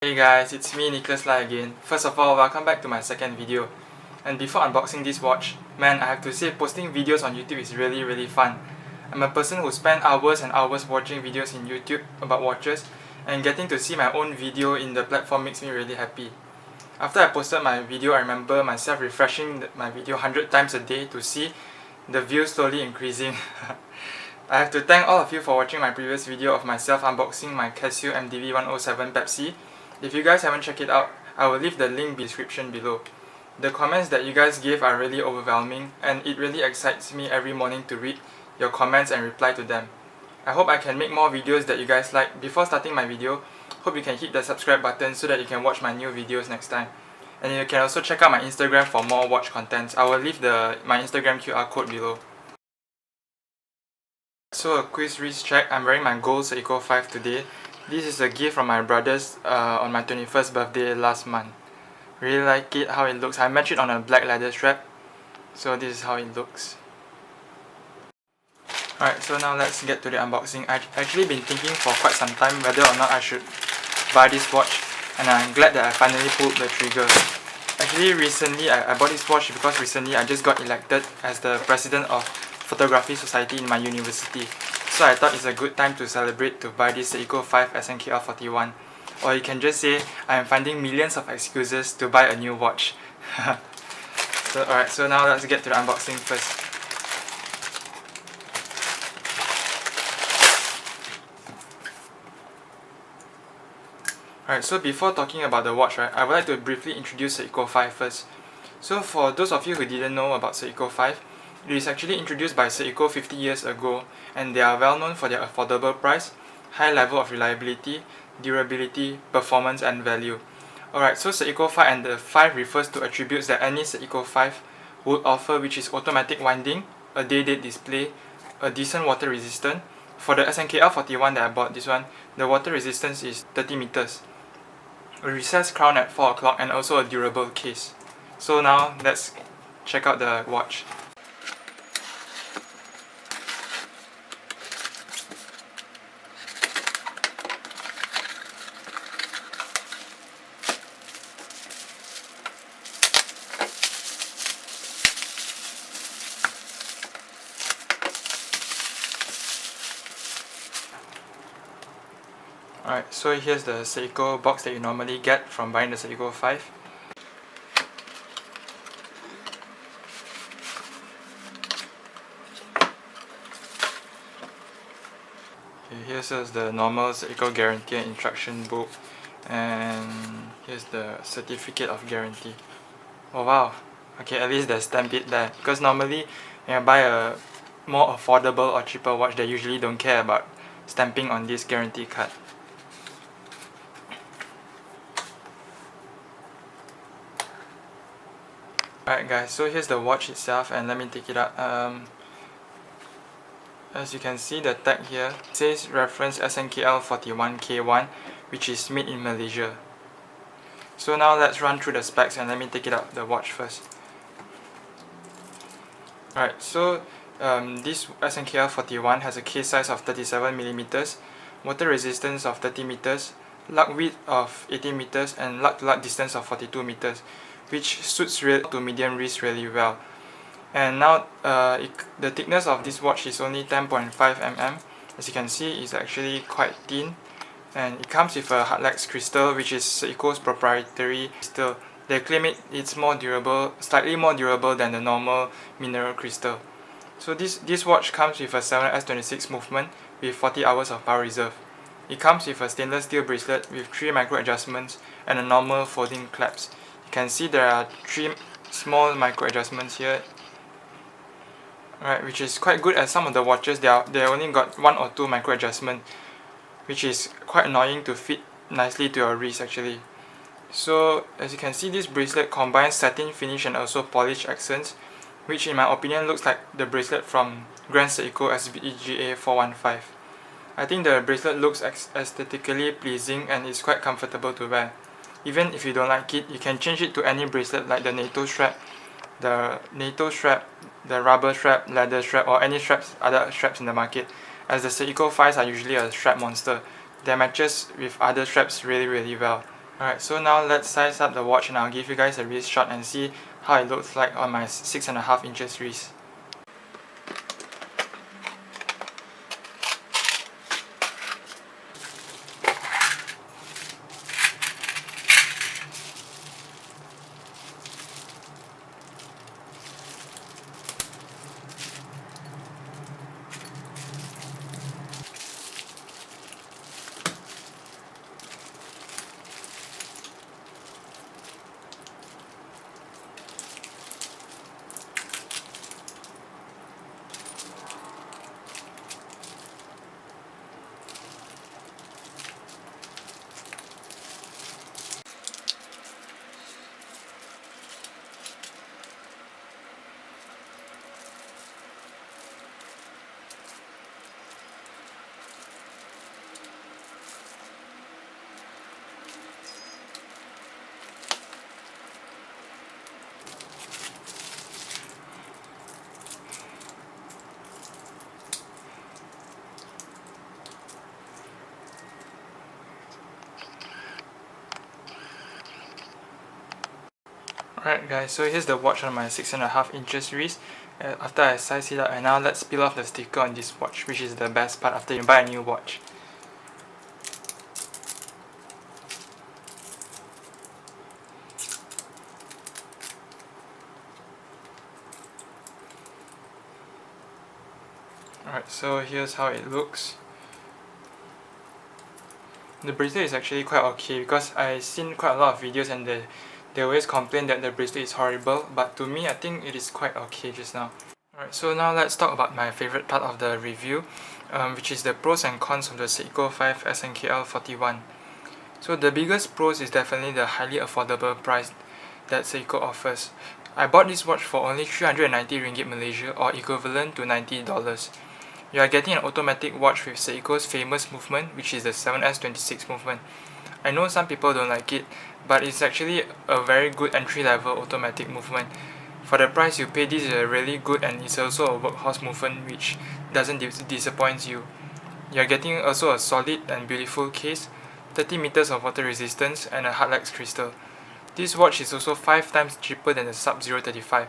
Hey guys, it's me Nicholas Lai again. First of all, welcome back to my second video. And before unboxing this watch, man, I have to say posting videos on YouTube is really fun. I'm a person who spends hours and hours watching videos in YouTube about watches, and getting to see my own video in the platform makes me really happy. After I posted my video, I remember myself refreshing my video 100 times a day to see the views slowly increasing. I have to thank all of you for watching my previous video of myself unboxing my Casio MDV107 Pepsi. If you guys haven't checked it out, I will leave the link in the description below. The comments that you guys gave are really overwhelming, and it really excites me every morning to read your comments and reply to them. I hope I can make more videos that you guys like. Before starting my video, hope you can hit the subscribe button so that you can watch my new videos next time. And you can also check out my Instagram for more watch contents. I will leave my Instagram QR code below. So a quiz risk check. I'm wearing my gold Seiko 5 today. This is a gift from my brothers on my 21st birthday last month. Really like it, how it looks. I matched it on a black leather strap. So this is how it looks. Alright, so now let's get to the unboxing. I've actually been thinking for quite some time whether or not I should buy this watch, and I'm glad that I finally pulled the trigger. Actually recently I bought this watch because recently I just got elected as the president of Photography Society in my university. So I thought it's a good time to celebrate to buy this Seiko 5 SNKL41. Or you can just say I am finding millions of excuses to buy a new watch. So now let's get to the unboxing first. Alright, so before talking about the watch, I would like to briefly introduce Seiko 5 first. So for those of you who didn't know about Seiko 5, it is actually introduced by Seiko 50 years ago, and they are well known for their affordable price, high level of reliability, durability, performance and value. Alright, so Seiko 5 and the 5 refers to attributes that any Seiko 5 would offer, which is automatic winding, a day-date display, a decent water resistance. For the SNKL41 that I bought, this one, the water resistance is 30 meters. A recessed crown at 4 o'clock and also a durable case. So now let's check out the watch. Alright, so here's the Seiko box that you normally get from buying the Seiko 5. Okay, here's the normal Seiko guarantee and instruction book, and here's the certificate of guarantee. Oh wow, okay, at least there's stamp it there, because normally when you buy a more affordable or cheaper watch, they usually don't care about stamping on this guarantee card. Alright guys, so here's the watch itself, and let me take it out. As you can see, the tag here says reference SNKL41K1, which is made in Malaysia. So now let's run through the specs, and let me take it out the watch first. Alright, so this SNKL41 has a case size of 37mm, water resistance of 30 meters, lug width of 18 meters, and lug to lug distance of 42 meters, which suits real to medium wrist really well. And now the thickness of this watch is only 10.5 mm. As you can see, it's actually quite thin, and it comes with a hardlex crystal, which is Seiko's proprietary crystal. They claim it's more durable, slightly more durable than the normal mineral crystal. So this watch comes with a 7S26 movement with 40 hours of power reserve. It comes with a stainless steel bracelet with 3 micro adjustments and a normal folding clasp. You can see there are 3 small micro adjustments here. Alright, which is quite good, as some of the watches they only got 1 or 2 micro adjustments, which is quite annoying to fit nicely to your wrist actually. So as you can see, this bracelet combines satin finish and also polished accents, which in my opinion looks like the bracelet from Grand Seiko SBGA 415. I think the bracelet looks aesthetically pleasing and is quite comfortable to wear. Even if you don't like it, you can change it to any bracelet like the NATO strap, the rubber strap, leather strap, or any other straps in the market, as the Seiko 5s are usually a strap monster. They matches with other straps really well. Alright, so now let's size up the watch and I'll give you guys a wrist shot and see how it looks like on my 6.5 inches wrist. Alright guys, so here's the watch on my 6.5 inches wrist. After I size it up, and now let's peel off the sticker on this watch, which is the best part after you buy a new watch. Alright, so here's how it looks. The bracelet is actually quite okay because I've seen quite a lot of videos and they always complain that the bracelet is horrible, but to me I think it is quite okay just now. Alright, so now let's talk about my favorite part of the review, which is the pros and cons of the Seiko 5 SNKL41. So the biggest pros is definitely the highly affordable price that Seiko offers. I bought this watch for only 390 ringgit Malaysia, or equivalent to $90. You are getting an automatic watch with Seiko's famous movement, which is the 7S26 movement. I know some people don't like it, but it's actually a very good entry-level automatic movement. For the price you pay, this is a really good, and it's also a workhorse movement which doesn't disappoint you. You are getting also a solid and beautiful case, 30 meters of water resistance, and a hardlex crystal. This watch is also 5 times cheaper than the Sub 035.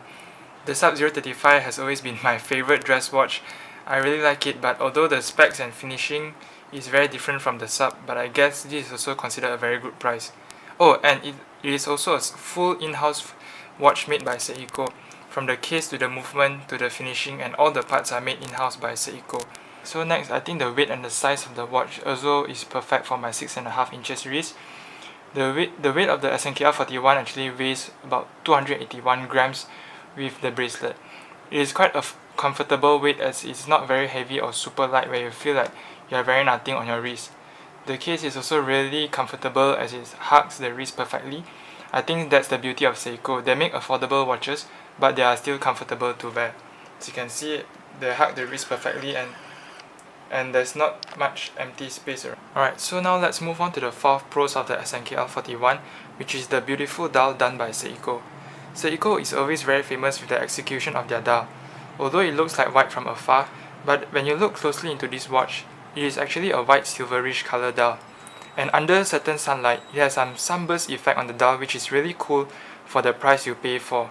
The Sub 035 has always been my favorite dress watch. I really like it, but although the specs and finishing is very different from the Sub, but I guess this is also considered a very good price. Oh, and it is also a full in-house watch made by Seiko. From the case to the movement to the finishing, and all the parts are made in-house by Seiko. So next, I think the weight and the size of the watch also is perfect for my 6.5 inches wrist. The weight of the SNKL41 actually weighs about 281 grams with the bracelet. It is quite a comfortable weight as it's not very heavy or super light where you feel like you are wearing nothing on your wrist. The case is also really comfortable as it hugs the wrist perfectly. I think that's the beauty of Seiko. They make affordable watches, but they are still comfortable to wear. As you can see, they hug the wrist perfectly and there's not much empty space around. Alright, so now let's move on to the 4th pros of the SNKL41, which is the beautiful dial done by Seiko. Seiko is always very famous with the execution of their dial. Although it looks like white from afar, but when you look closely into this watch, it is actually a white silverish color dial. And under certain sunlight, it has some sunburst effect on the dial, which is really cool for the price you pay for.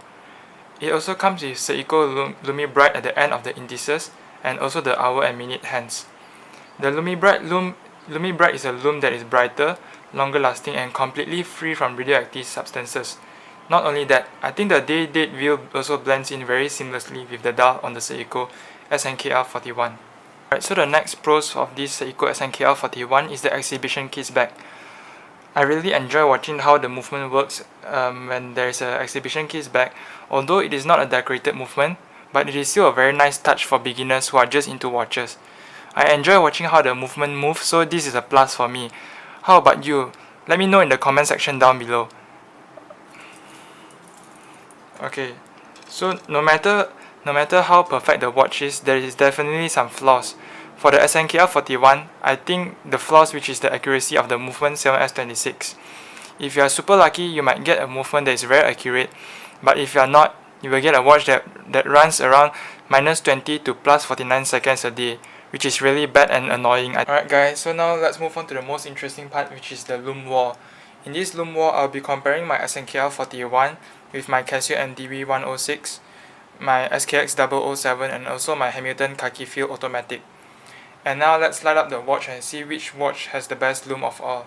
It also comes with Seiko Lume Bright at the end of the indices, and also the hour and minute hands. The Lume Bright is a lume that is brighter, longer lasting, and completely free from radioactive substances. Not only that, I think the day-date wheel also blends in very seamlessly with the dial on the Seiko SNKL41. Alright, so the next pros of this Seiko SNKL41 is the exhibition case back. I really enjoy watching how the movement works when there is an exhibition case back. Although it is not a decorated movement, but it is still a very nice touch for beginners who are just into watches. I enjoy watching how the movement moves, so this is a plus for me. How about you? Let me know in the comment section down below. Okay, so no matter how perfect the watch is, there is definitely some flaws. For the SNKL41, I think the flaws which is the accuracy of the movement 7S26. If you are super lucky, you might get a movement that is very accurate, but if you are not, you will get a watch that runs around -20 to +49 seconds a day, which is really bad and annoying. Alright guys, so now let's move on to the most interesting part, which is the lume wall. In this Lume wall, I'll be comparing my SNKL41 with my Casio MDV106, my SKX007 and also my Hamilton khaki field automatic. And now let's light up the watch and see which watch has the best lume of all.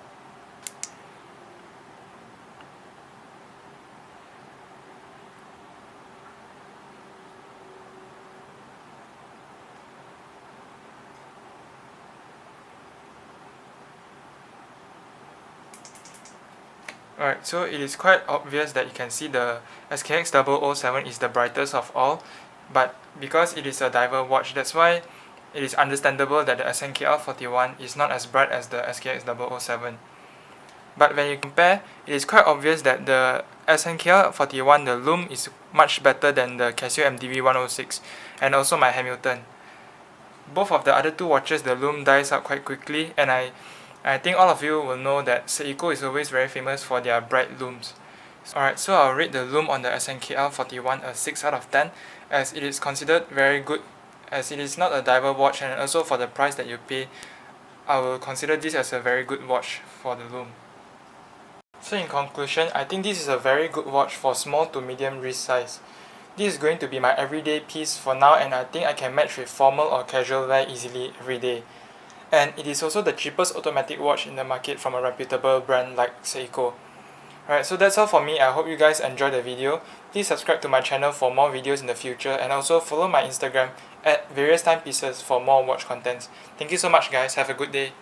Alright, so it is quite obvious that you can see the SKX007 is the brightest of all, but because it is a diver watch, that's why it is understandable that the SNKL41 is not as bright as the SKX007. But when you compare, it is quite obvious that the SNKL41, the lume is much better than the Casio MDV106 and also my Hamilton. Both of the other two watches, the lume dies out quite quickly, and I think all of you will know that Seiko is always very famous for their bright looms. Alright, so I'll rate the lume on the SNKL41 a 6 out of 10, as it is considered very good, as it is not a diver watch, and also for the price that you pay, I will consider this as a very good watch for the lume. So in conclusion, I think this is a very good watch for small to medium wrist size. This is going to be my everyday piece for now, and I think I can match with formal or casual wear easily every day. And it is also the cheapest automatic watch in the market from a reputable brand like Seiko. Alright, so that's all for me. I hope you guys enjoyed the video. Please subscribe to my channel for more videos in the future, and also follow my Instagram at various timepieces for more watch contents. Thank you so much guys, have a good day.